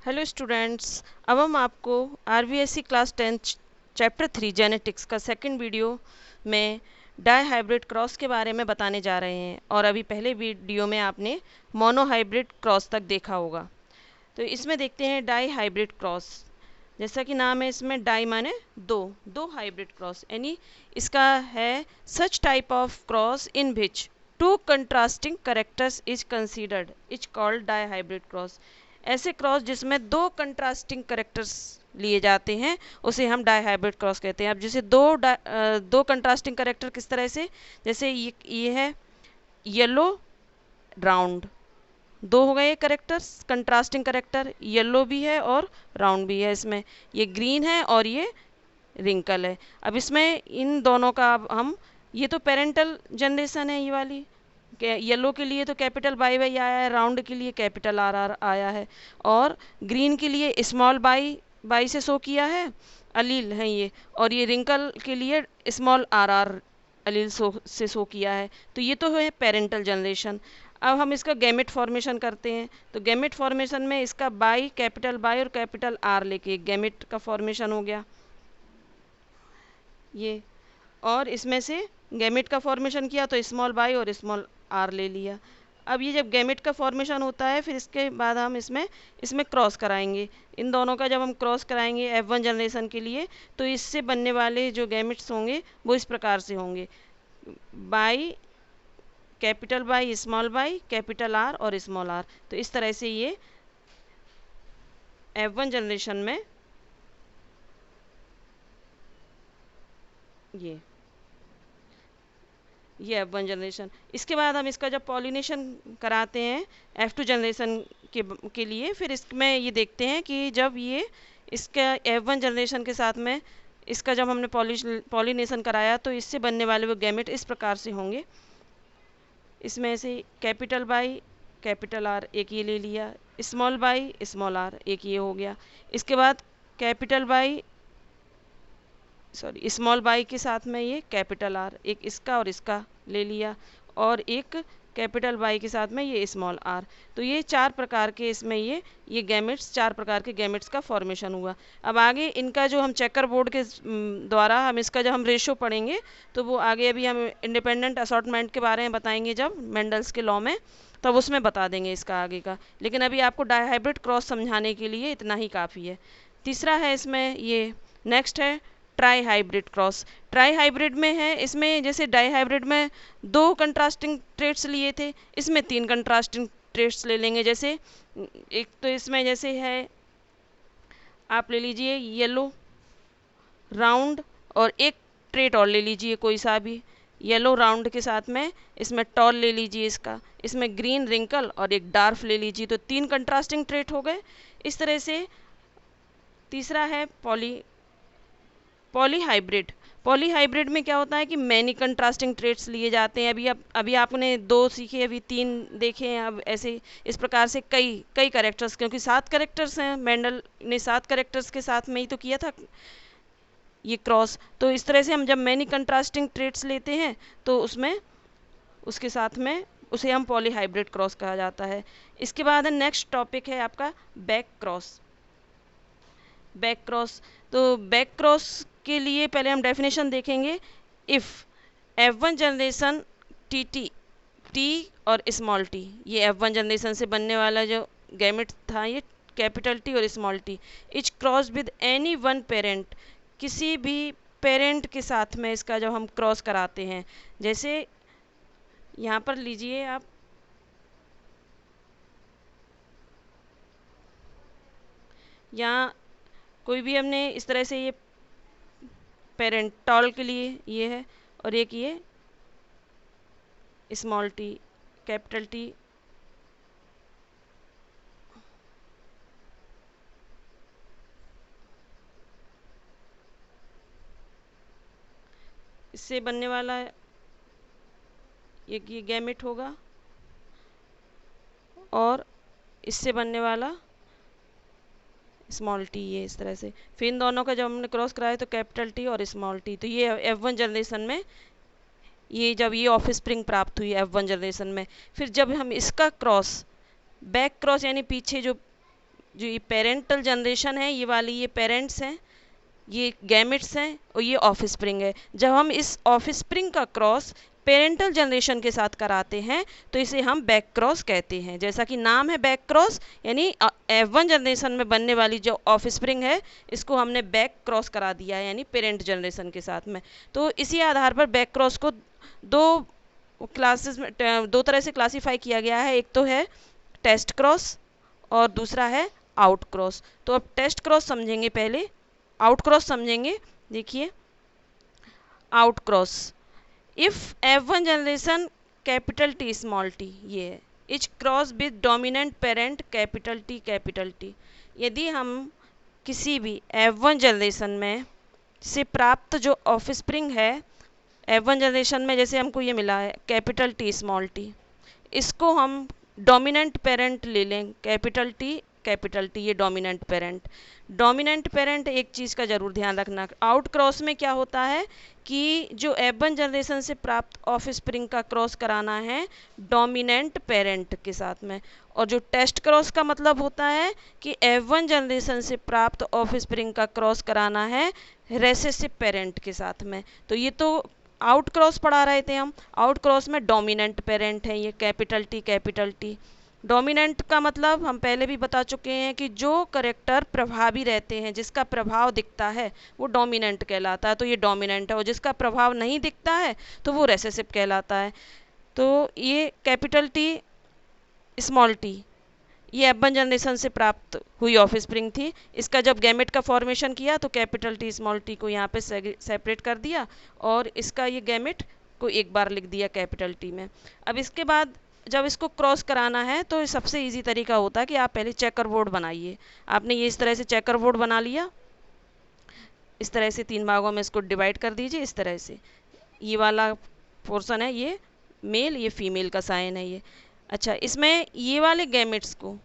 Hello students, अब हम आपको आरबीएससी क्लास 10 चैप्टर 3 जेनेटिक्स का सेकंड वीडियो में डाई हाइब्रिड क्रॉस के बारे में बताने जा रहे हैं। और अभी पहले वीडियो में आपने मोनो हाइब्रिड क्रॉस तक देखा होगा। तो इसमें देखते हैं डाई हाइब्रिड क्रॉस। जैसा कि नाम है, इसमें डाई माने दो हाइब्रिड क्रॉस, यानी इसका है such type of cross in which two contrasting characters is considered is called dihybrid cross. ऐसे क्रॉस जिसमें दो कंट्रास्टिंग करेक्टर्स लिए जाते हैं उसे हम डाई हाइब्रिड क्रॉस कहते हैं। अब जैसे दो कंट्रास्टिंग करेक्टर किस तरह से, जैसे ये है येलो राउंड, दो हो गए करेक्टर्स कंट्रास्टिंग करेक्टर, येलो भी है और राउंड भी है। इसमें ये ग्रीन है और ये रिंकल है। अब इसमें इन दोनों का अब हम, ये तो पेरेंटल जनरेशन है, ये वाली येलो के लिए तो कैपिटल बाई वाई आया है, राउंड के लिए कैपिटल आर आर आया है, और ग्रीन के लिए स्मॉल बाई बाई से शो किया है, अलील है ये, और ये रिंकल के लिए स्मॉल आर आर अलील से शो किया है। तो ये तो है पेरेंटल जनरेशन। अब हम इसका गैमेट फॉर्मेशन करते हैं। तो गैमेट फॉर्मेशन में इसका बाई, कैपिटल बाई और कैपिटल आर लेके गैमेट का फॉर्मेशन हो गया ये। और इसमें से गैमेट का फॉर्मेशन किया तो स्मॉल बाई और स्मॉल आर ले लिया। अब ये जब गैमेट का फॉर्मेशन होता है, फिर इसके बाद हम इसमें क्रॉस कराएंगे। इन दोनों का जब हम क्रॉस कराएंगे F1 जनरेशन के लिए, तो इससे बनने वाले जो गैमेट्स होंगे वो इस प्रकार से होंगे, by, capital by, small by, capital R और स्मॉल आर। तो इस तरह से ये F1 जनरेशन में ये F1 जनरेशन। इसके बाद हम इसका जब पॉलिनेशन कराते हैं F2 जनरेशन के लिए, फिर इसमें ये देखते हैं कि जब ये इसका F1 जनरेशन के साथ में इसका जब हमने पॉलिनेशन कराया तो इससे बनने वाले वो गैमेट इस प्रकार से होंगे। इसमें से कैपिटल बाई, कैपिटल आर एक ये ले लिया, स्मॉल बाई, स्मॉल आर एक ये हो गया। इसके बाद capital by, sorry small by के साथ में ये कैपिटल आर एक इसका और इसका ले लिया, और एक कैपिटल बाई के साथ में ये स्मॉल आर। तो ये चार प्रकार के इसमें ये गैमेट्स, चार प्रकार के गैमेट्स का फॉर्मेशन हुआ। अब आगे इनका जो हम चेकर बोर्ड के द्वारा हम इसका जब हम रेशो पढ़ेंगे तो वो आगे अभी हम इंडिपेंडेंट असॉर्टमेंट के बारे में बताएंगे जब मेंडल्स के लॉ में, तब उसमें बता देंगे इसका आगे का। लेकिन अभी आपको डाई हाइब्रिड क्रॉस समझाने के लिए इतना ही काफ़ी है। तीसरा है इसमें, ये नेक्स्ट है try hybrid cross. Try hybrid में है, इसमें जैसे डाई हाइब्रिड में दो कंट्रास्टिंग ट्रेट्स लिए थे, इसमें तीन कंट्रास्टिंग ट्रेट्स ले लेंगे। जैसे एक तो इसमें जैसे है, आप ले लीजिए येलो राउंड, और एक ट्रेट और ले लीजिए कोई सा भी येलो राउंड के साथ में, इसमें टॉल ले लीजिए इसका, इसमें ग्रीन रिंकल और एक डार्फ ले लीजिए, तो तीन कंट्रास्टिंग ट्रेट हो गए इस तरह से। तीसरा है पॉलीहाइब्रिड। पॉलीहाइब्रिड में क्या होता है कि मैनी कंट्रास्टिंग ट्रेट्स लिए जाते हैं। अभी आपने दो सीखे, अभी तीन देखे हैं। अब ऐसे इस प्रकार से कई कई करेक्टर्स, क्योंकि 7 करेक्टर्स हैं, मेंडल ने 7 करेक्टर्स के साथ में ही तो किया था ये क्रॉस। तो इस तरह से हम जब मैनी कंट्रास्टिंग ट्रेट्स लेते हैं तो उसमें उसके साथ में उसे हम पॉलीहाइब्रिड क्रॉस कहा जाता है। इसके बाद नेक्स्ट टॉपिक है आपका बैक क्रॉस। बैक क्रॉस, तो बैक क्रॉस के लिए पहले हम डेफिनेशन देखेंगे। इफ़ F1 जनरेशन टी और स्मॉल टी, ये F1 जनरेशन से बनने वाला जो गैमेट था, ये कैपिटल टी और small T, is cross with any one parent, किसी भी पेरेंट के साथ में इसका जब हम क्रॉस कराते हैं, जैसे यहाँ पर लीजिए आप, यहाँ कोई भी हमने इस तरह से ये पेरेंट टॉल के लिए ये है, और एक ये स्मॉल टी, कैपिटल टी, इससे बनने वाला ये गैमेट होगा, और इससे बनने वाला स्मॉल टी, ये इस तरह से। फिर इन दोनों का जब हमने क्रॉस कराया तो कैपिटल टी और स्मॉल टी। तो ये F1 जनरेशन में ये जब ये ऑफ स्प्रिंग प्राप्त हुई F1 जनरेशन में, फिर जब हम इसका क्रॉस बैक क्रॉस यानी पीछे जो जो ये पेरेंटल जनरेशन है, ये वाली ये पेरेंट्स हैं, ये गैमेट्स हैं और ये ऑफस्प्रिंग है। जब हम इस ऑफस्प्रिंग का क्रॉस पेरेंटल जनरेशन के साथ कराते हैं तो इसे हम बैक क्रॉस कहते हैं। जैसा कि नाम है बैक क्रॉस, यानी F1 जनरेशन में बनने वाली जो ऑफस्प्रिंग है इसको हमने बैक क्रॉस करा दिया है, यानी पेरेंट जनरेशन के साथ में। तो इसी आधार पर बैक क्रॉस को दो क्लासेस में, दो तरह से क्लासीफाई किया गया है। एक तो है टेस्ट क्रॉस और दूसरा है आउट क्रॉस। तो अब टेस्ट क्रॉस समझेंगे, पहले आउट क्रॉस समझेंगे। देखिए out cross, if F1 generation capital T small t, ये है etch cross with dominant parent capital T। यदि हम किसी भी F1 जनरेशन में से प्राप्त जो ऑफस्प्रिंग है, F1 जनरेशन में जैसे हमको ये मिला है कैपिटल T स्मॉल t, इसको हम डोमिनेंट पेरेंट ले लें कैपिटल T, ये डोमिनेंट पेरेंट एक चीज़ का जरूर ध्यान रखना, आउट क्रॉस में क्या होता है कि जो F1 जनरेशन से प्राप्त ऑफस्प्रिंग का क्रॉस कराना है डोमिनेंट पेरेंट के साथ में, और जो टेस्ट क्रॉस का मतलब होता है कि F1 जनरेशन से प्राप्त ऑफस्प्रिंग का क्रॉस कराना है रेसेसिव पेरेंट के साथ में। तो ये तो आउट क्रॉस पढ़ा रहे थे हम। आउट क्रॉस में डोमिनेंट पेरेंट है ये कैपिटल T। डोमिनेंट का मतलब हम पहले भी बता चुके हैं कि जो करेक्टर प्रभावी रहते हैं, जिसका प्रभाव दिखता है वो डोमिनेंट कहलाता है, तो ये डोमिनेंट है। और जिसका प्रभाव नहीं दिखता है तो वो रेसेसिव कहलाता है। तो ये कैपिटल T स्मॉल t ये F1 जनरेशन से प्राप्त हुई ऑफस्प्रिंग थी। इसका जब गैमेट का फॉर्मेशन किया तो कैपिटल T स्मॉल t को यहाँ पे सेपरेट कर दिया और इसका ये गैमेट को एक बार लिख दिया कैपिटल T में। अब इसके बाद जब इसको क्रॉस कराना है तो सबसे इजी तरीका होता है कि आप पहले चेकर बोर्ड बनाइए। आपने ये इस तरह से चेकर बोर्ड बना लिया, इस तरह से 3 भागों में इसको डिवाइड कर दीजिए। इस तरह से ये वाला पोर्शन है ये मेल, ये फीमेल का साइन है ये। अच्छा, इसमें ये वाले गैमेट्स को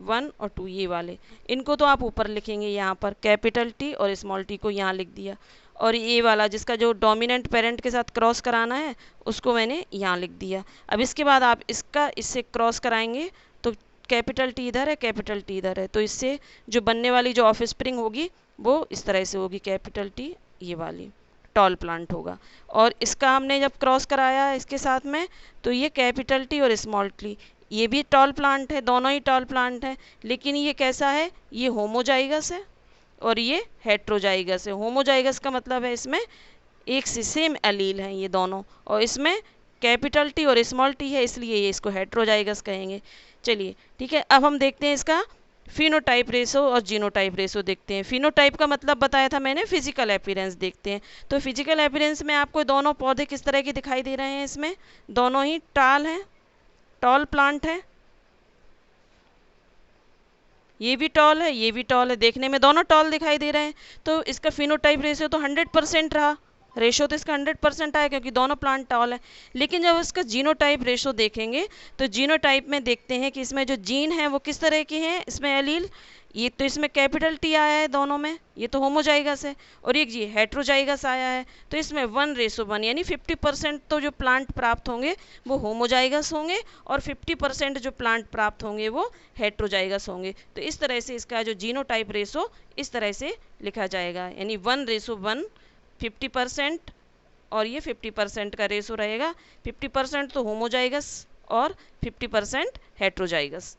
1 और 2 ये वाले, इनको तो आप ऊपर लिखेंगे यहाँ पर कैपिटल T और स्मॉल t को यहाँ लिख दिया, और ये वाला जिसका जो डोमिनेंट पेरेंट के साथ क्रॉस कराना है उसको मैंने यहाँ लिख दिया। अब इसके बाद आप इसका इससे क्रॉस कराएंगे तो कैपिटल T इधर है, कैपिटल T इधर है, तो इससे जो बनने वाली जो ऑफस्प्रिंग होगी वो इस तरह से होगी कैपिटल T, ये वाली टॉल प्लांट होगा। और इसका हमने जब क्रॉस कराया इसके साथ में तो ये कैपिटल T और स्मॉल t, ये भी टॉल प्लांट है, दोनों ही टॉल प्लांट है, लेकिन ये कैसा है, ये होमोजाइगस है और ये हेट्रोजाइगस है। होमोजाइगस का मतलब है इसमें एक से सेम एलील हैं ये दोनों, और इसमें कैपिटल T और स्मॉल t है, इसलिए ये इसको हेट्रोजाइगस कहेंगे। चलिए ठीक है, अब हम देखते हैं इसका फिनोटाइप रेशो और जीनोटाइप रेशो देखते हैं। फिनोटाइप का मतलब बताया था मैंने, फिजिकल अपीयरेंस देखते हैं। तो फिजिकल अपीयरेंस में आपको दोनों पौधे किस तरह के दिखाई दे रहे हैं, इसमें दोनों ही टाल हैं, टॉल प्लांट है, ये भी टॉल है, ये भी टॉल है, देखने में दोनों टॉल दिखाई दे रहे हैं। तो इसका फिनोटाइप रेशियो तो 100% रहा, रेशो तो इसका 100% आया क्योंकि दोनों प्लांट टॉल है। लेकिन जब इसका जीनोटाइप रेशो देखेंगे तो जीनोटाइप में देखते हैं कि इसमें जो जीन है वो किस तरह के हैं, इसमें एलील, ये तो इसमें कैपिटल T आया है दोनों में, ये तो होमोजाइगस है, और एक जी हेट्रोजाइगस आया है। तो इसमें 1:1 यानी 50% तो जो प्लांट प्राप्त होंगे वो होमोजाइगस होंगे और 50% जो प्लांट प्राप्त होंगे वो हेट्रोजाइगस होंगे। तो इस तरह से इसका जो जीनोटाइप रेशो इस तरह से लिखा जाएगा, यानी 1:1 50% और ये 50% का रेशो रहेगा। 50% तो होमोजाइगस और 50% हेट्रोजाइगस।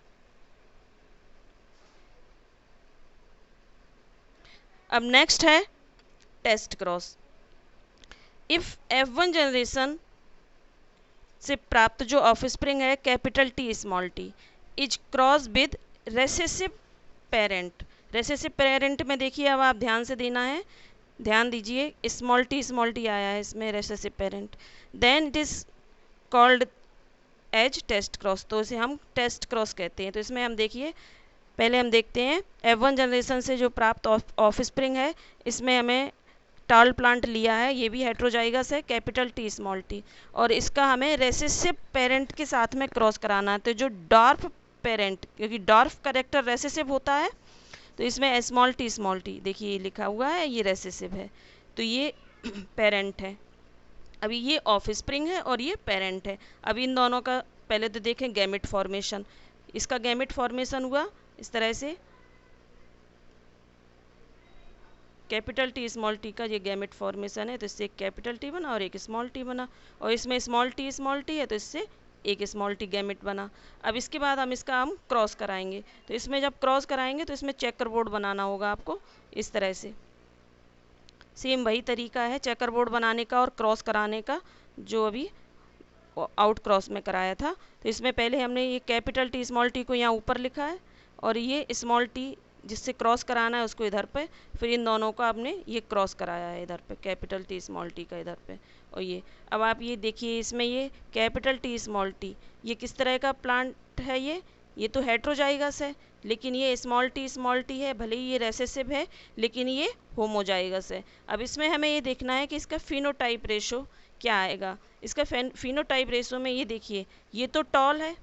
अब नेक्स्ट है test cross. If F1 generation से प्राप्त जो ऑफस्प्रिंग है capital T small t is cross with recessive parent. Recessive parent में देखिए, अब आप ध्यान से देना है, ध्यान दीजिए, स्मॉल t आया है इसमें recessive parent, then it is called as test cross. तो इसे हम टेस्ट क्रॉस कहते हैं। तो इसमें हम देखिए, पहले हम देखते हैं F1 जनरेशन से जो प्राप्त ऑफस्प्रिंग है, इसमें हमें टाल प्लांट लिया है, ये भी हेट्रोजाइगस है, कैपिटल T स्मॉल t, और इसका हमें रेसेसिव पेरेंट के साथ में क्रॉस कराना है। तो जो डॉर्फ पेरेंट, क्योंकि डॉर्फ करेक्टर रेसेसिव होता है, तो इसमें स्मॉल t देखिए ये लिखा हुआ है, ये रेसेसिव है, तो ये पेरेंट है। अभी ये ऑफस्प्रिंग है और ये पेरेंट है। अभी इन दोनों का पहले तो देखें गैमेट फॉर्मेशन। इसका गैमेट फॉर्मेशन हुआ इस तरह से, कैपिटल टी स्मॉल टी का ये गैमेट फॉर्मेशन है, तो इससे एक कैपिटल टी बना और एक स्मॉल टी बना, और इसमें स्मॉल टी है तो इससे एक स्मॉल टी गैमेट बना। अब इसके बाद हम इसका क्रॉस कराएंगे, तो इसमें जब क्रॉस कराएंगे तो इसमें चेकर बोर्ड बनाना होगा आपको इस तरह से। सेम वही तरीका है चेकर बोर्ड बनाने का और क्रॉस कराने का जो अभी आउट क्रॉस में कराया था। तो इसमें पहले हमने ये कैपिटल टी स्मॉल टी को यहाँ ऊपर लिखा है और ये स्मॉल टी जिससे क्रॉस कराना है उसको इधर पे, फिर इन दोनों का आपने ये क्रॉस कराया है इधर पे, कैपिटल टी स्मॉल टी का इधर पे। और ये अब आप ये देखिए इसमें ये कैपिटल टी स्मॉल टी ये किस तरह का प्लांट है, ये तो हेट्रोजाइगस है, लेकिन ये स्मॉल टी है, भले ही ये रेसेसिव है लेकिन ये होमोजाइगस है। अब इसमें हमें ये देखना है कि इसका फिनोटाइप रेशो क्या आएगा। इसका फिनोटाइप रेशो में ये देखिए ये तो टॉल है,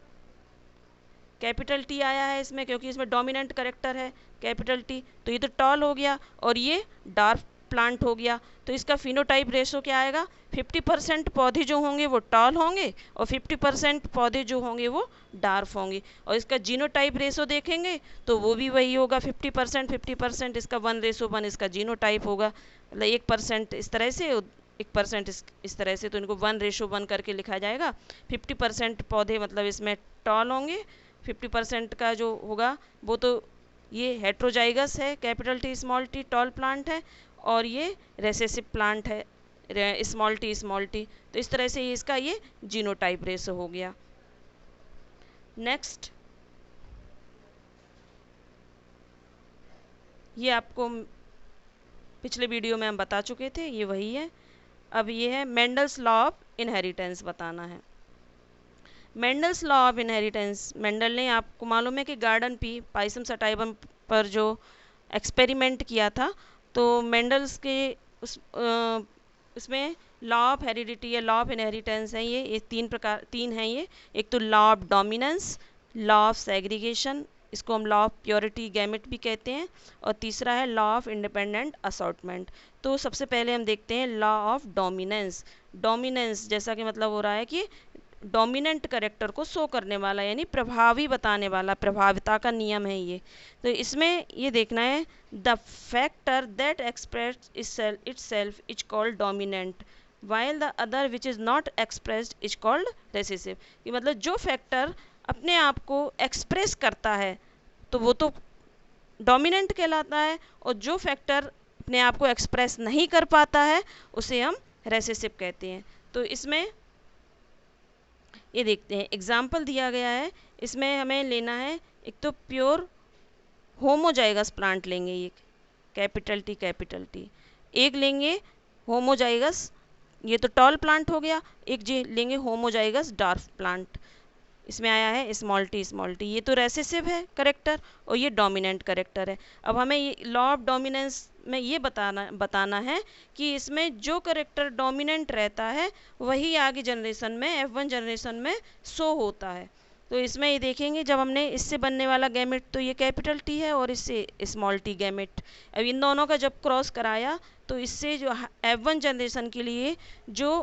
कैपिटल टी आया है इसमें क्योंकि इसमें डोमिनेंट करेक्टर है कैपिटल टी, तो ये तो टॉल हो गया और ये डार्क प्लांट हो गया। तो इसका फिनोटाइप रेशो क्या आएगा, 50% पौधे जो होंगे वो टॉल होंगे और 50% पौधे जो होंगे वो डार्क होंगे। और इसका जीनोटाइप रेशो देखेंगे तो वो भी वही होगा 50%, इसका 1:1 इसका जीनोटाइप होगा, मतलब 1% इस तरह से 1% इस तरह से, तो इनको 1:1 करके लिखा जाएगा। 50% पौधे मतलब इसमें टॉल होंगे, 50% का जो होगा वो तो ये हेट्रोजाइगस है, capital T small T tall plant है, और ये रेसेसिव प्लांट है स्मॉल टी। तो इस तरह से ये इसका ये जीनोटाइप रेशो हो गया। नेक्स्ट ये आपको पिछले वीडियो में हम बता चुके थे, ये वही है। अब ये है मेंडल्स लॉ ऑफ इनहेरिटेंस बताना है। Mendel's law of inheritance, Mendel ने, आपको मालूम है कि गार्डन पी पाइसम सटाइवम पर जो एक्सपेरिमेंट किया था, तो मेंडल्स के उसमें लॉ ऑफ हेरिडिटी या लॉ ऑफ इनहेरिटेंस है, ये तीन हैं ये। एक तो law of dominance, law of segregation, इसको हम लॉ ऑफ प्योरिटी गैमेट भी कहते हैं, और तीसरा है लॉ ऑफ इंडिपेंडेंट असॉर्टमेंट। तो सबसे पहले हम देखते हैं लॉ ऑफ डोमिनेंस। डोमिनेंस जैसा कि मतलब हो रहा है कि डोमिनेंट करेक्टर को शो करने वाला, यानी प्रभावी बताने वाला, प्रभाविता का नियम है ये। तो इसमें ये देखना है the factor that express itself is called dominant while the other which is not expressed is called recessive. कि मतलब जो फैक्टर अपने आप को एक्सप्रेस करता है तो वो तो डोमिनेंट कहलाता है, और जो फैक्टर अपने आप को एक्सप्रेस नहीं कर पाता है उसे हम रेसेसिव कहते हैं। तो इसमें ये देखते हैं एग्जाम्पल दिया गया है, इसमें हमें लेना है एक तो प्योर होमोजाइगस प्लांट लेंगे, ये कैपिटल टी, एक लेंगे होमोजाइगस, ये तो टॉल प्लांट हो गया, एक जी लेंगे होमोजाइगस डार्क प्लांट, इसमें आया है स्मॉल टी, ये तो रेसेसिव है करेक्टर और ये डोमिनेंट करेक्टर है। अब हमें ये लॉ ऑफ डोमिनेंस में ये बताना है कि इसमें जो करेक्टर डोमिनेंट रहता है वही आगे जनरेशन में F1 जनरेशन में शो होता है। तो इसमें ये देखेंगे जब हमने इससे बनने वाला गैमेट तो ये कैपिटल टी है और इससे स्मॉल टी गैमेट, अब इन दोनों का जब क्रॉस कराया तो इससे जो F1 जनरेशन के लिए जो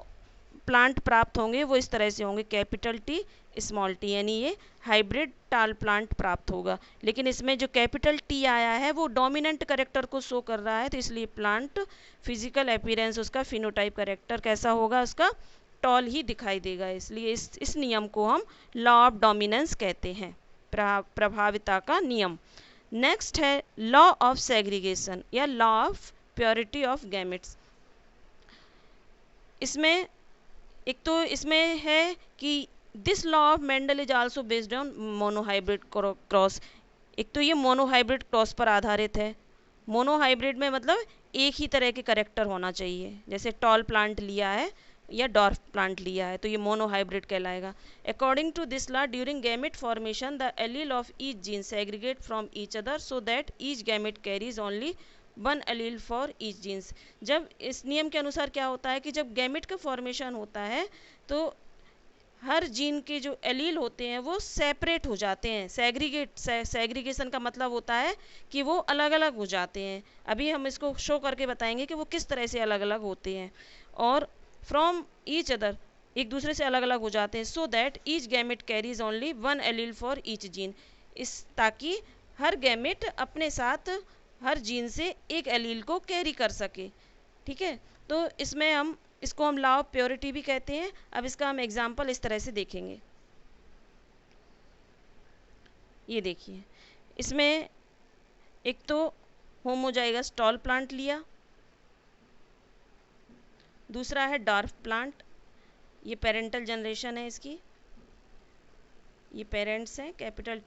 प्लांट प्राप्त होंगे वो इस तरह से होंगे कैपिटल टी स्मॉल टी, यानी ये हाइब्रिड टाल प्लांट प्राप्त होगा। लेकिन इसमें जो कैपिटल टी आया है वो डोमिनेंट करेक्टर को शो कर रहा है, तो इसलिए प्लांट फिजिकल अपीयरेंस उसका फिनोटाइप करेक्टर कैसा होगा, उसका टॉल ही दिखाई देगा। इसलिए इस नियम को हम लॉ ऑफ डोमिनेंस कहते हैं, प्रभाविता का नियम। नेक्स्ट है लॉ ऑफ सेग्रीगेशन या law of purity of gametes. इसमें एक तो इसमें है कि this law of Mendel is also based on monohybrid cross. एक तो ये मोनोहाइब्रिड क्रॉस पर आधारित है। मोनोहाइब्रिड में मतलब एक ही तरह के करेक्टर होना चाहिए, जैसे टॉल प्लांट लिया है या डॉर्फ प्लांट लिया है तो ये मोनोहाइब्रिड कहलाएगा। According to this law during gamete formation the allele of each gene segregate from each other so that each gamete carries only 1 allele for each genes. जब इस नियम के अनुसार क्या होता है कि जब गैमेट का फॉर्मेशन होता है तो हर जीन के जो एलील होते हैं वो सेपरेट हो जाते हैं। सेग्रीगेशन का मतलब होता है कि वो अलग अलग हो जाते हैं। अभी हम इसको शो करके बताएंगे कि वो किस तरह से अलग अलग होते हैं। और फ्रॉम ईच अदर, एक दूसरे से अलग अलग हो जाते हैं, सो that each gamete carries only 1 allele for each gene, इस ताकि हर गैमेट अपने साथ हर जीन से एक एलील को कैरी कर सके। ठीक है, तो इसमें हम इसको हम लॉ ऑफ प्योरिटी भी कहते हैं। अब इसका हम एग्जाम्पल इस तरह से देखेंगे। ये देखिए, इसमें एक तो होमोजाइगस टॉल प्लांट लिया, दूसरा है डॉर्फ प्लांट। ये पेरेंटल जनरेशन है इसकी, ये पेरेंट्स हैं कैपिटल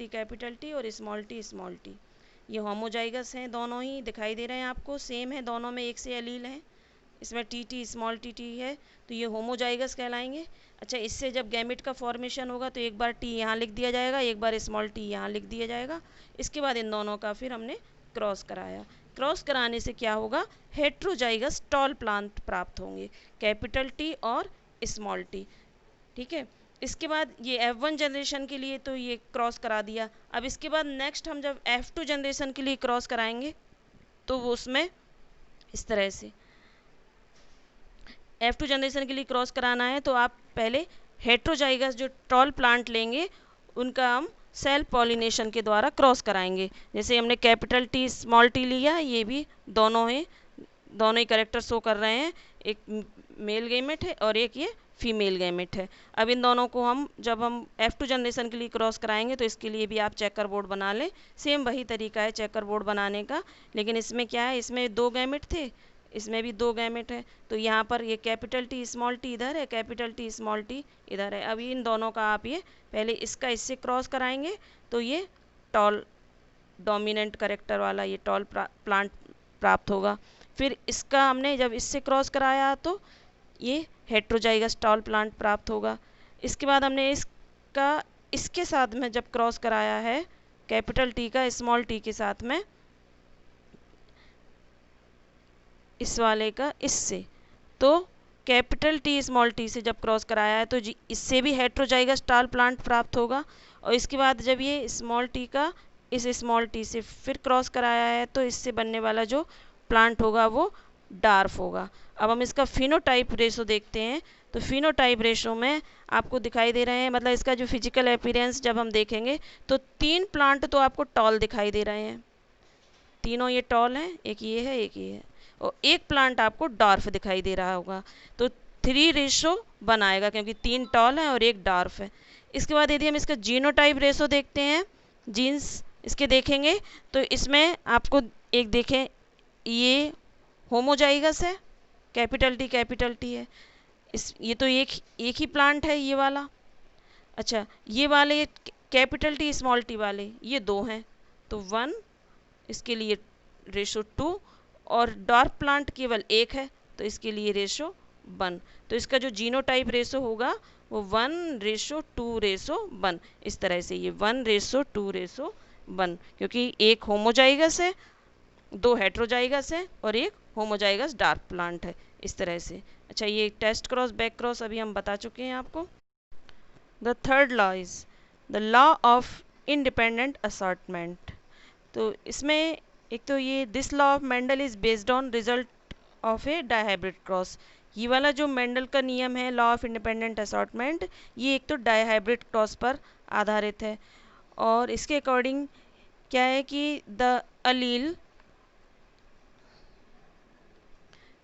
टी और स्मॉल टी। ये होमोजाइगस हैं, दोनों ही दिखाई दे रहे हैं आपको, सेम है, दोनों में एक से एलील हैं। इसमें टी स्मॉल टी है, तो ये होमोजाइगस कहलाएंगे। अच्छा, इससे जब गैमेट का फॉर्मेशन होगा तो एक बार टी यहाँ लिख दिया जाएगा, एक बार स्मॉल टी यहाँ लिख दिया जाएगा। इसके बाद इन दोनों का फिर हमने क्रॉस कराया। क्रॉस कराने से क्या होगा, हेट्रोजाइगस टॉल प्लांट प्राप्त होंगे, कैपिटल टी और स्मॉल टी। ठीक है, इसके बाद ये F1 जनरेशन के लिए तो ये क्रॉस करा दिया। अब इसके बाद नेक्स्ट हम जब F2 जनरेशन के लिए क्रॉस कराएंगे तो वो उसमें इस तरह से F2 जनरेशन के लिए क्रॉस कराना है तो आप पहले हेट्रोजाइगस जो टॉल प्लांट लेंगे उनका हम सेल्फ पॉलिनेशन के द्वारा क्रॉस कराएंगे। जैसे हमने कैपिटल टी स्मॉल टी लिया, ये भी दोनों हैं, दोनों ही करेक्टर शो कर रहे हैं, एक मेल गैमेट है और एक ये फीमेल गैमेट है। अब इन दोनों को हम जब हम F2 जनरेशन के लिए क्रॉस कराएंगे तो इसके लिए भी आप चेकर बोर्ड बना लें। सेम वही तरीका है चेकर बोर्ड बनाने का, लेकिन इसमें क्या है, इसमें 2 गैमेट थे, इसमें भी 2 गैमेट है। तो यहाँ पर ये कैपिटल टी स्मॉल टी इधर है, कैपिटल टी स्मॉल टी इधर है। अब इन दोनों का आप ये पहले इसका इससे क्रॉस कराएंगे तो ये टॉल डोमिनेंट करेक्टर वाला ये टॉल प्लांट प्राप्त होगा। फिर इसका हमने जब इससे क्रॉस कराया तो ये हेट्रोजाइगस टॉल प्लांट प्राप्त होगा। इसके बाद हमने इसका इसके साथ में जब क्रॉस कराया है कैपिटल टी का स्मॉल टी के साथ में, इस वाले का इससे, तो कैपिटल टी स्मॉल टी से जब क्रॉस कराया है तो इससे भी हेट्रोजाइगस टॉल प्लांट प्राप्त होगा। और इसके बाद जब ये स्मॉल टी का इस स्मॉल टी से फिर क्रॉस कराया है तो इससे बनने वाला जो प्लांट होगा वो डार्फ होगा। अब हम इसका फिनोटाइप रेशो देखते हैं। तो फिनोटाइप रेशो में आपको दिखाई दे रहे हैं, मतलब इसका जो फिजिकल अपीयरेंस जब हम देखेंगे तो 3 प्लांट तो आपको टॉल दिखाई दे रहे हैं, तीनों ये टॉल हैं, एक ये है एक ये है, और एक प्लांट आपको डॉर्फ दिखाई दे रहा होगा। तो 3:1 आएगा क्योंकि 3 टॉल हैं और एक डॉर्फ है। इसके बाद यदि हम इसका जीनोटाइप रेशो देखते हैं, जीन्स इसके देखेंगे तो इसमें आपको एक देखें, ये होमोजाइगस है, कैपिटल टी है, ये तो एक ही प्लांट है ये वाला। अच्छा, ये वाले कैपिटल टी स्मॉल टी वाले ये 2 हैं, तो 1, इसके लिए रेशो 2, और डॉर्फ प्लांट केवल 1 है तो इसके लिए रेशो 1। तो इसका जो जीनोटाइप रेशो होगा वो 1:2:1, इस तरह से ये 1:2:1, क्योंकि एक होमोजाइगस है, 2 हेट्रोजाइगस है और एक होमोजाइगस डार्क प्लांट है, इस तरह से। अच्छा, ये टेस्ट क्रॉस बैक क्रॉस अभी हम बता चुके हैं आपको। The third law is the law of independent assortment. तो इसमें एक तो ये this law of Mendel is based on result of A dihybrid cross. ये वाला जो मेंडल का नियम है लॉ ऑफ इंडिपेंडेंट असॉर्टमेंट, ये एक तो डायहाइब्रिड क्रॉस पर आधारित है। और इसके अकॉर्डिंग क्या है कि the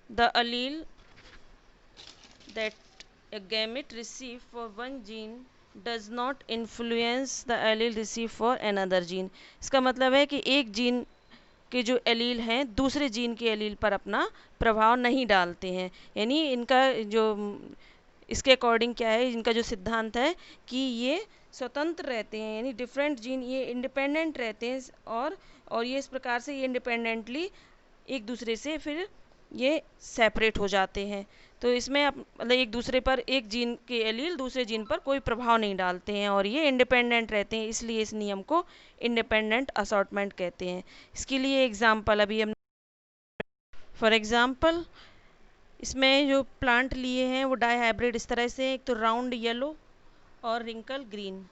allele that a gamete receive for one gene does not influence the allele receive for another gene। इसका मतलब है कि एक जीन के जो एलील हैं दूसरे जीन के एलील पर अपना प्रभाव नहीं डालते हैं। यानी इनका जो इसके अकॉर्डिंग क्या है, इनका जो सिद्धांत है कि ये स्वतंत्र रहते हैं, यानी डिफरेंट जीन ये इंडिपेंडेंट रहते हैं, और ये इस प्रकार से ये इंडिपेंडेंटली एक दूसरे से फिर ये सेपरेट हो जाते हैं। तो इसमें मतलब एक दूसरे पर, एक जीन के एलील दूसरे जीन पर कोई प्रभाव नहीं डालते हैं और ये इंडिपेंडेंट रहते हैं, इसलिए इस नियम को इंडिपेंडेंट असॉर्टमेंट कहते हैं। इसके लिए एग्जांपल अभी हम फॉर एग्जांपल इसमें जो प्लांट लिए हैं वो डायहाइब्रिड इस तरह से, एक तो राउंड येलो और रिंकल ग्रीन।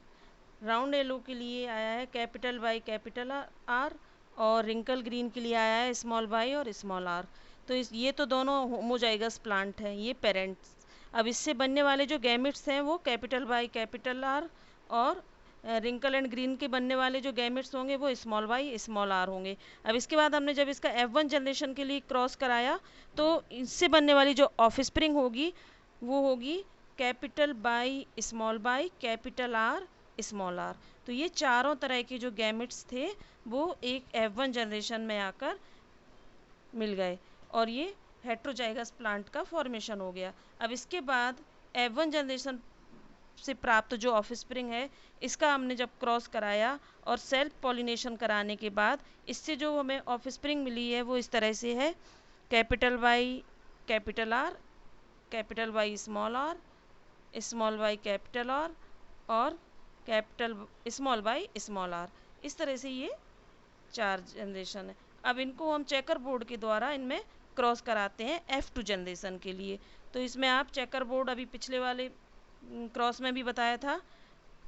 राउंड येलो के लिए आया है कैपिटल वाई कैपिटल आर, और रिंकल ग्रीन के लिए आया है स्मॉल वाई और स्मॉल आर। तो ये तो दोनों होमोजाइगस प्लांट हैं, ये पेरेंट्स। अब इससे बनने वाले जो गैमेट्स हैं वो कैपिटल वाई कैपिटल आर और रिंकल एंड ग्रीन के बनने वाले जो गैमेट्स होंगे वो स्मॉल वाई स्मॉल आर होंगे। अब इसके बाद हमने जब इसका F1 जनरेशन के लिए क्रॉस कराया तो इससे बनने वाली जो ऑफस्प्रिंग होगी वो होगी capital by capital R small R. तो ये चारों तरह के जो गैमेट्स थे वो एक F1 जनरेशन में आकर मिल गए और ये हेट्रोजाइगस प्लांट का फॉर्मेशन हो गया। अब इसके बाद F1 जनरेशन से प्राप्त जो ऑफस्प्रिंग है इसका हमने जब क्रॉस कराया और सेल्फ पॉलिनेशन कराने के बाद इससे जो हमें ऑफस्प्रिंग मिली है वो इस तरह से है capital Y capital R, capital Y small Y capital R और capital small Y small R. इस तरह से ये 4 जनरेशन है। अब इनको हम चेकर बोर्ड के द्वारा इनमें क्रॉस कराते हैं F2 जनरेशन के लिए। तो इसमें आप चेकर बोर्ड अभी पिछले वाले क्रॉस में भी बताया था,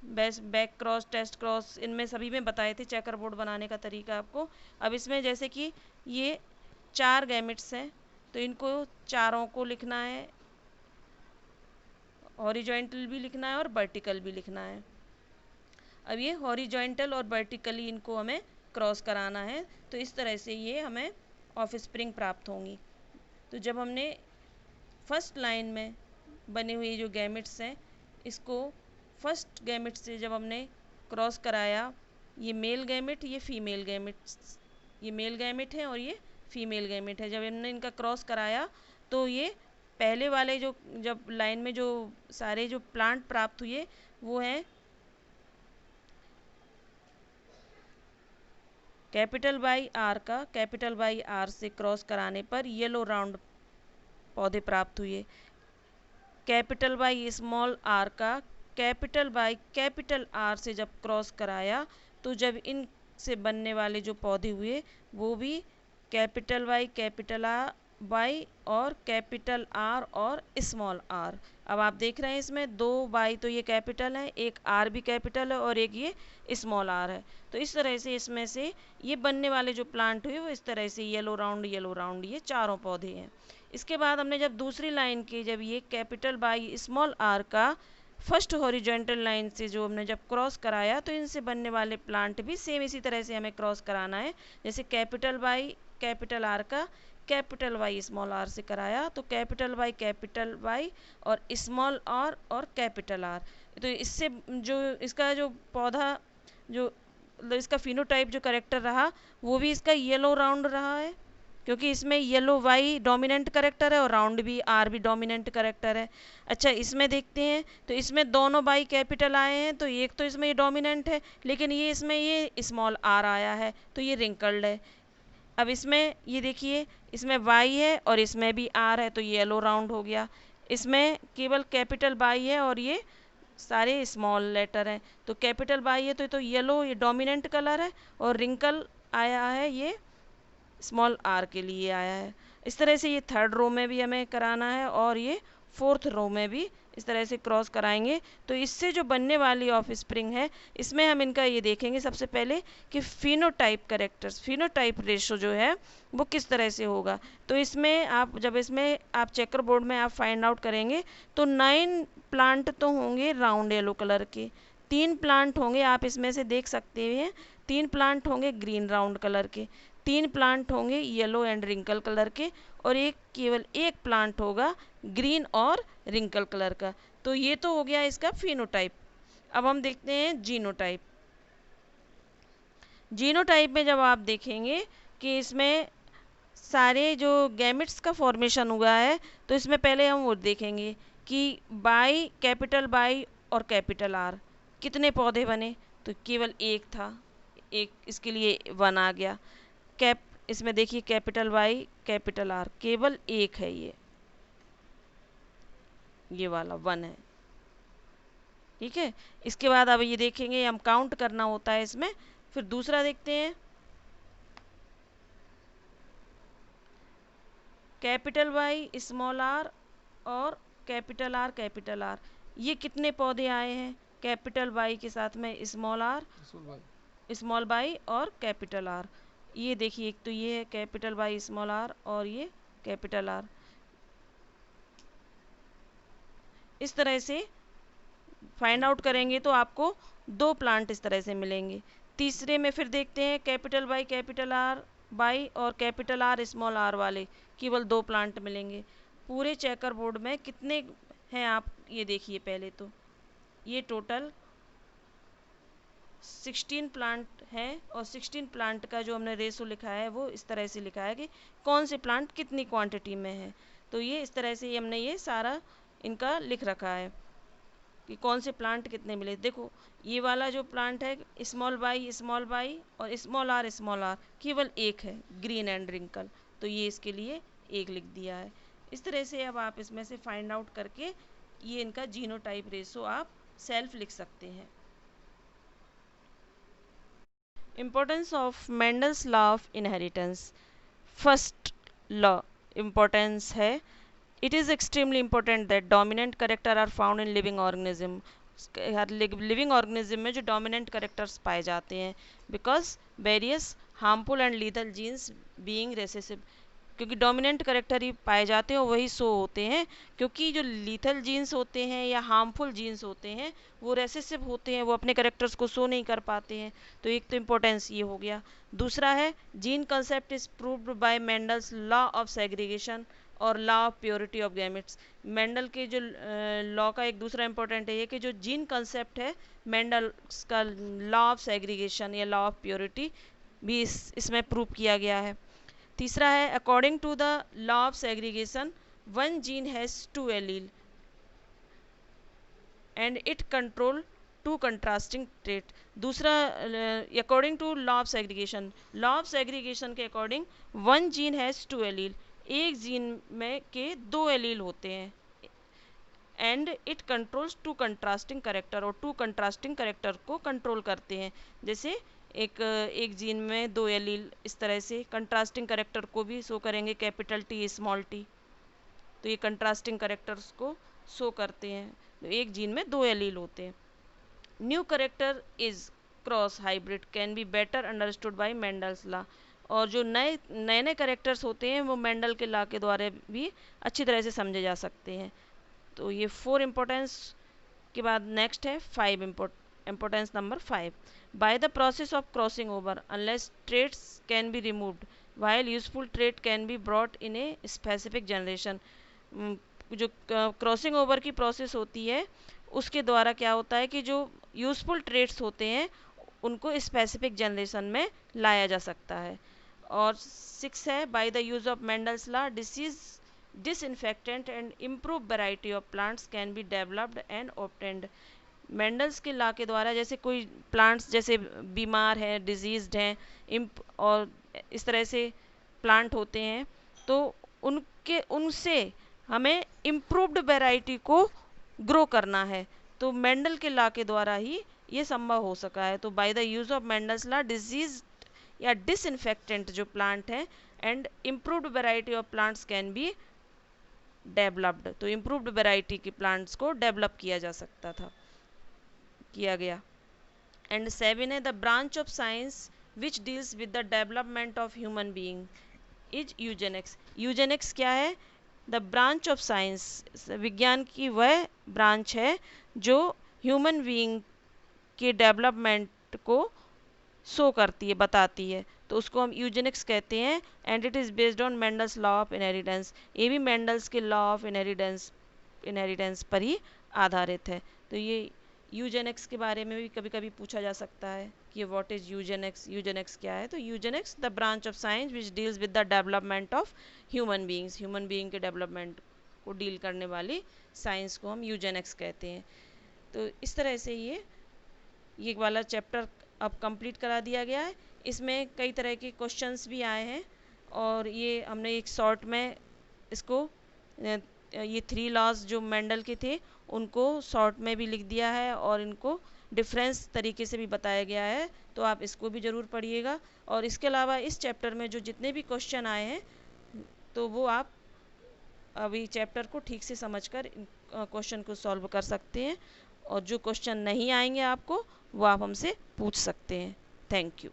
बैक क्रॉस टेस्ट क्रॉस इनमें सभी में बताए थे चेकर बोर्ड बनाने का तरीका आपको। अब इसमें जैसे कि ये 4 गैमेट्स हैं तो इनको चारों को लिखना है, हॉरिजॉन्टल भी लिखना है और वर्टिकल भी लिखना है। अब ये हॉरिजॉन्टल और वर्टिकली इनको हमें क्रॉस कराना है तो इस तरह से ये हमें ऑफस्प्रिंग प्राप्त होंगी। तो जब हमने फर्स्ट लाइन में बने हुए जो गैमेट्स हैं इसको फर्स्ट गैमेट से जब हमने क्रॉस कराया, ये मेल गैमेट ये फीमेल गैमेट, ये मेल गैमेट है और ये फीमेल गैमेट है। जब हमने इनका क्रॉस कराया तो ये पहले वाले जो जब लाइन में जो सारे जो प्लांट प्राप्त हुए वो हैं कैपिटल बाई आर का कैपिटल बाई आर से क्रॉस कराने पर येलो राउंड पौधे प्राप्त हुए। कैपिटल बाई स्मॉल आर का कैपिटल बाई कैपिटल आर से जब क्रॉस कराया तो जब इन से बनने वाले जो पौधे हुए वो भी capital by capital R by और कैपिटल आर और स्मॉल आर। अब आप देख रहे हैं इसमें 2 बाई तो ये कैपिटल है, एक आर भी कैपिटल है और एक ये स्मॉल आर है। तो इस तरह से इसमें से ये बनने वाले जो प्लांट हुए वो इस तरह से येलो राउंड ये चारों पौधे हैं। इसके बाद हमने जब दूसरी लाइन के जब ये कैपिटल बाई स्मॉल आर का फर्स्ट हॉरिजॉन्टल लाइन से जो हमने जब क्रॉस कराया तो इनसे बनने वाले प्लांट भी सेम इसी तरह से हमें क्रॉस कराना है। जैसे कैपिटल बाई कैपिटल आर का कैपिटल वाई स्मॉल आर से कराया तो कैपिटल वाई और स्मॉल आर और कैपिटल आर। तो इससे जो इसका जो पौधा जो इसका फिनोटाइप जो करेक्टर रहा वो भी इसका येलो राउंड रहा है क्योंकि इसमें येलो वाई डोमिनेंट करेक्टर है और राउंड भी आर भी डोमिनेंट करेक्टर है। अच्छा इसमें देखते हैं तो इसमें दोनों बाई कैपिटल आए हैं तो एक तो इसमें ये डोमिनेंट है लेकिन ये इसमें ये स्मॉल आर आया है तो ये रिंकल्ड है। अब इसमें ये देखिए इसमें वाई है और इसमें भी आर है तो ये येलो राउंड हो गया। इसमें केवल कैपिटल बाई है और ये सारे स्मॉल लेटर हैं तो कैपिटल बाई है तो येलो ये डोमिनेंट कलर है और रिंकल आया है ये स्मॉल आर के लिए आया है। इस तरह से ये थर्ड रो में भी हमें कराना है और ये फोर्थ रो में भी इस तरह से क्रॉस कराएंगे। तो इससे जो बनने वाली ऑफस्प्रिंग है इसमें हम इनका ये देखेंगे सबसे पहले कि फिनोटाइप करेक्टर्स फिनोटाइप रेशो जो है वो किस तरह से होगा। तो इसमें आप जब इसमें आप चेकर बोर्ड में आप फाइंड आउट करेंगे तो 9 प्लांट तो होंगे राउंड येलो कलर के, 3 प्लांट होंगे आप इसमें से देख सकते हैं 3 प्लांट होंगे ग्रीन राउंड कलर के, 3 प्लांट होंगे येलो एंड रिंकल कलर के और केवल एक प्लांट होगा ग्रीन और रिंकल कलर का। तो ये तो हो गया इसका फिनोटाइप। अब हम देखते हैं जीनोटाइप। जीनोटाइप में जब आप देखेंगे कि इसमें सारे जो गैमेट्स का फॉर्मेशन हुआ है तो इसमें पहले हम वो देखेंगे कि बाई और कैपिटल आर कितने पौधे बने तो केवल एक था, एक इसके लिए 1 आ गया। इसमें देखिए कैपिटल वाई कैपिटल आर केवल एक है, ये वाला 1 है। ठीक है, इसके बाद अब ये देखेंगे हम काउंट करना होता है इसमें। फिर दूसरा देखते हैं कैपिटल वाई स्मॉल आर और कैपिटल आर ये कितने पौधे आए हैं कैपिटल वाई के साथ में स्मॉल बाई और कैपिटल आर। ये देखिए एक तो ये है कैपिटल बाई स्मॉल आर और ये कैपिटल आर। इस तरह से फाइंड आउट करेंगे तो आपको 2 प्लांट इस तरह से मिलेंगे। तीसरे में फिर देखते हैं capital Y capital R by और कैपिटल आर स्मॉल आर वाले केवल 2 प्लांट मिलेंगे। पूरे चेकर बोर्ड में कितने हैं आप ये देखिए। पहले तो ये टोटल 16 प्लांट है और 16 प्लांट का जो हमने रेशो लिखा है वो इस तरह से लिखा है कि कौन से प्लांट कितनी क्वांटिटी में है। तो ये इस तरह से हमने ये सारा इनका लिख रखा है कि कौन से प्लांट कितने मिले। देखो ये वाला जो प्लांट है स्मॉल बाई और स्मॉल आर केवल एक है, ग्रीन एंड रिंकल, तो ये इसके लिए एक लिख दिया है। इस तरह से अब आप इसमें से फाइंड आउट करके ये इनका जीनोटाइप रेशो आप सेल्फ लिख सकते हैं। Importance of Mendel's law of inheritance. First law importance है, it is extremely important that dominant character are found in living organism. हर लिविंग ऑर्गेनिज्म में जो डोमिनेंट करेक्टर्स पाए जाते हैं because various harmful and lethal genes being recessive, क्योंकि dominant character ही पाए जाते हैं वही शो होते हैं, क्योंकि जो लीथल जीन्स होते हैं या हार्मफुल जीन्स होते हैं वो रेसेसिव होते हैं, वो अपने करेक्टर्स को शो नहीं कर पाते हैं। तो एक तो इम्पोर्टेंस ये हो गया। दूसरा है gene concept is proved by Mendel's law of segregation और law of purity of gametes. Mendel के जो लॉ का एक दूसरा इंपॉर्टेंट है ये कि जो जीन कंसेप्ट है मेंडल का लॉ ऑफ सेग्रीगेशन या लॉ ऑफ प्योरिटी भी इसमें प्रूव किया गया है। तीसरा है according to the law of segregation one gene has 2 allele and it control 2 contrasting trait. दूसरा according to law of segregation के according one gene has 2 allele, एक जीन में के 2 एलील होते हैं and it controls 2 contrasting character, और 2 contrasting character को control करते हैं। जैसे एक जीन में 2 एलील इस तरह से कंट्रास्टिंग करेक्टर को भी शो करेंगे कैपिटल टी स्मॉल टी, तो ये कंट्रास्टिंग करेक्टर्स को शो करते हैं। तो एक जीन में 2 एलील होते हैं। New character is cross hybrid can be better understood by Mendel's law, और जो नए करेक्टर्स होते हैं वो मेंडल के लॉ के द्वारा भी अच्छी तरह से समझे जा सकते हैं। तो ये 4 इम्पोर्टेंस के बाद नेक्स्ट है 5 importance number 5। By the process of crossing over unless traits can be removed while useful trait can be brought in a specific generation. जो क्रॉसिंग ओवर की प्रोसेस होती है उसके द्वारा क्या होता है कि जो यूजफुल ट्रेट्स होते हैं उनको स्पेसिफिक जनरेशन में लाया जा सकता है। और 6 है by the use of Mendel's law disease disinfectant and improve variety of plants can be developed and obtained। Mendel's के लॉ के द्वारा जैसे कोई प्लांट्स जैसे बीमार हैं, डिजीज्ड हैं और इस तरह से प्लांट होते हैं तो उनसे हमें इम्प्रूव्ड वैरायटी को ग्रो करना है, तो मेंडल के लॉ के द्वारा ही ये संभव हो सका है। तो by the use of Mendel's law disease या डिसइंफेक्टेंट जो प्लांट हैं and improved variety of plants can be developed, तो इम्प्रूव्ड वैरायटी के प्लांट्स को डेवलप किया गया। एंड 7 है the branch of science which deals with the development of human being is Eugenix. Eugenix क्या है? द ब्रांच ऑफ साइंस, विज्ञान की वह ब्रांच है जो ह्यूमन बीइंग के डेवलपमेंट को शो करती है, बताती है, तो उसको हम यूजेनिक्स कहते हैं। And it is based on Mendel's law of inheritance, ये भी मेंडल्स के लॉ ऑफ इनहेरिटेंस पर ही आधारित है। तो ये यूजेनिक्स के बारे में भी कभी कभी पूछा जा सकता है कि व्हाट इज यूजेनिक्स क्या है। तो Eugenix the branch of science which deals with the development of human being के डेवलपमेंट को डील करने वाली साइंस को हम यूजेनिक्स कहते हैं। तो इस तरह से ये वाला चैप्टर अब कंप्लीट करा दिया गया है। इसमें कई तरह के क्वेश्चंस भी आए हैं और ये हमने एक शॉर्ट में इसको ये 3 लॉज जो मेंडल के थे उनको शॉर्ट में भी लिख दिया है और इनको डिफरेंस तरीके से भी बताया गया है, तो आप इसको भी ज़रूर पढ़िएगा। और इसके अलावा इस चैप्टर में जो जितने भी क्वेश्चन आए हैं तो वो आप अभी चैप्टर को ठीक से समझकर क्वेश्चन को सॉल्व कर सकते हैं, और जो क्वेश्चन नहीं आएंगे आपको वो आप हमसे पूछ सकते हैं। Thank you.